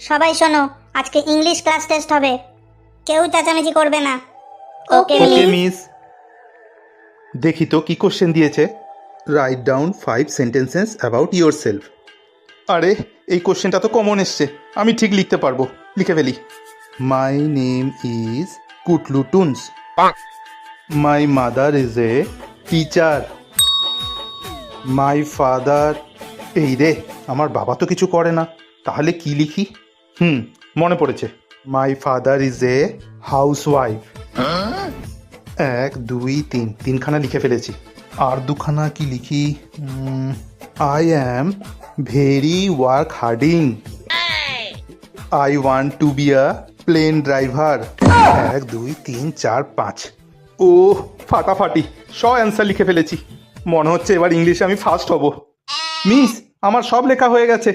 সবাই শোনো, আজকে ইংলিশ ক্লাস টেস্ট হবে, কেউ চেঁচামেচি করবে না। ওকে ওকে মিস। মিস। দেখি তো কি কোশ্চেন দিয়েছে। Write down 5 sentences about your self. আরে এই কোশ্চেনটা তো কমন এসছে, আমি ঠিক লিখতে পারবো, লিখে ফেলি। মাই নেম ইজ কুটলু টুনস। My mother is a teacher. My father. এই রে, আমার বাবা তো কিছু করে না, তাহলে কি লিখি? মনে পড়েছে। My father is a house wife. 1 2 3, তিনখানা লিখে ফেলেছি। আর দুখানা কি লিখি? I am very work harding. I want to be a plane driver. 1 2 3 4 5। ও ফাটাফাটি, সব অ্যান্সার লিখে ফেলেছি। মনে হচ্ছে এবার ইংলিশে আমি ফার্স্ট হব। মিস, আমার সব লেখা হয়ে গেছে।